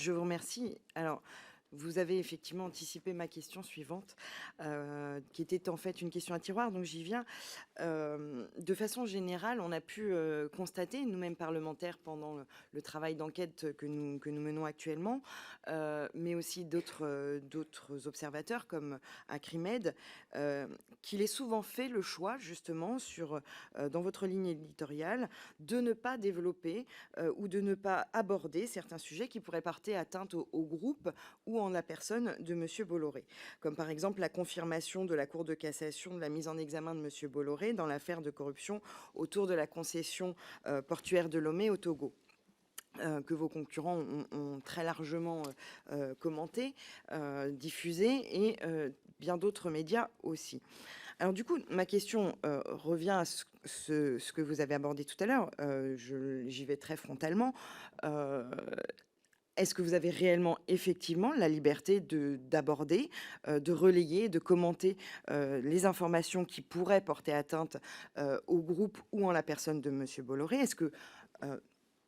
Je vous remercie. Alors, vous avez effectivement anticipé ma question suivante, qui était en fait une question à tiroir, donc j'y viens. De façon générale, on a pu constater, nous-mêmes parlementaires, pendant le travail d'enquête que nous menons actuellement, mais aussi d'autres observateurs comme Acrimed, qu'il est souvent fait le choix, justement, dans votre ligne éditoriale, de ne pas développer ou de ne pas aborder certains sujets qui pourraient porter atteinte au groupe ou en la personne de Monsieur Bolloré, comme par exemple la confirmation de la Cour de cassation de la mise en examen de Monsieur Bolloré dans l'affaire de corruption autour de la concession portuaire de Lomé au Togo. Que vos concurrents ont très largement commenté, diffusé, et bien d'autres médias aussi. Alors du coup, ma question revient à ce que vous avez abordé tout à l'heure. J'y vais très frontalement. Est-ce que vous avez réellement, effectivement, la liberté d'aborder, de relayer, de commenter les informations qui pourraient porter atteinte au groupe ou en la personne de Monsieur Bolloré? Est-ce que,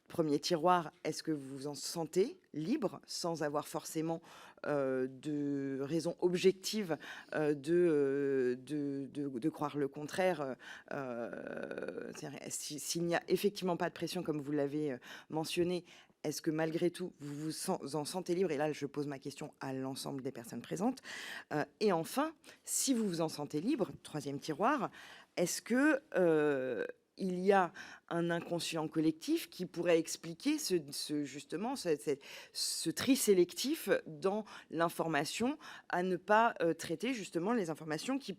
premier tiroir, est-ce que vous vous en sentez libre, sans avoir forcément de raison objective de croire le contraire? S'il n'y a effectivement pas de pression, comme vous l'avez mentionné, est-ce que malgré tout, vous vous en sentez libre? Et là, je pose ma question à l'ensemble des personnes présentes. Et enfin, si vous vous en sentez libre, troisième tiroir, est-ce que il y a un inconscient collectif qui pourrait expliquer justement ce tri sélectif dans l'information, à ne pas traiter justement les informations qui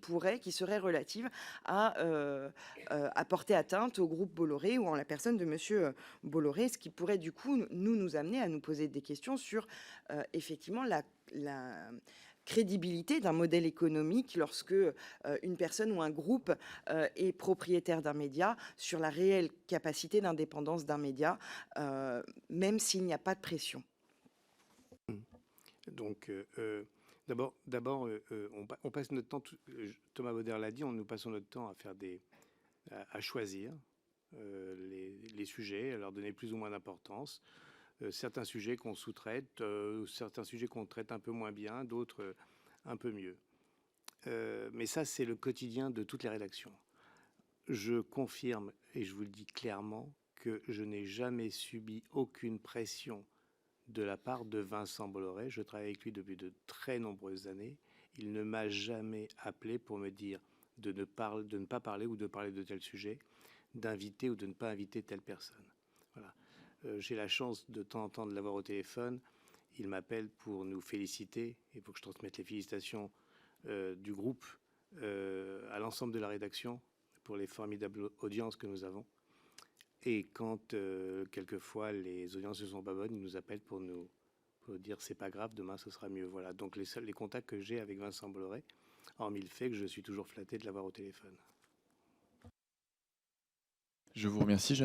seraient relatives à porter atteinte au groupe Bolloré ou en la personne de Monsieur Bolloré, ce qui pourrait du coup nous amener à nous poser des questions sur effectivement la crédibilité d'un modèle économique lorsque une personne ou un groupe est propriétaire d'un média, sur la réelle capacité d'indépendance d'un média, même s'il n'y a pas de pression. Donc, d'abord, on passe notre temps, Thomas Bauder l'a dit, nous passons notre temps à faire à choisir les sujets, à leur donner plus ou moins d'importance. Certains sujets qu'on sous-traite, certains sujets qu'on traite un peu moins bien, d'autres un peu mieux. Mais ça, c'est le quotidien de toutes les rédactions. Je confirme, et je vous le dis clairement, que je n'ai jamais subi aucune pression de la part de Vincent Bolloré. Je travaille avec lui depuis de très nombreuses années. Il ne m'a jamais appelé pour me dire de ne pas parler ou de parler de tel sujet, d'inviter ou de ne pas inviter telle personne. Voilà. J'ai la chance de temps en temps de l'avoir au téléphone. Il m'appelle pour nous féliciter. Il faut que je transmette les félicitations du groupe à l'ensemble de la rédaction pour les formidables audiences que nous avons. Et quand quelquefois les audiences ne sont pas bonnes, il nous appelle pour dire c'est pas grave, demain ce sera mieux. Voilà. Donc les contacts que j'ai avec Vincent Bolloré, hormis le fait que je suis toujours flatté de l'avoir au téléphone. Je vous remercie, Jeanne.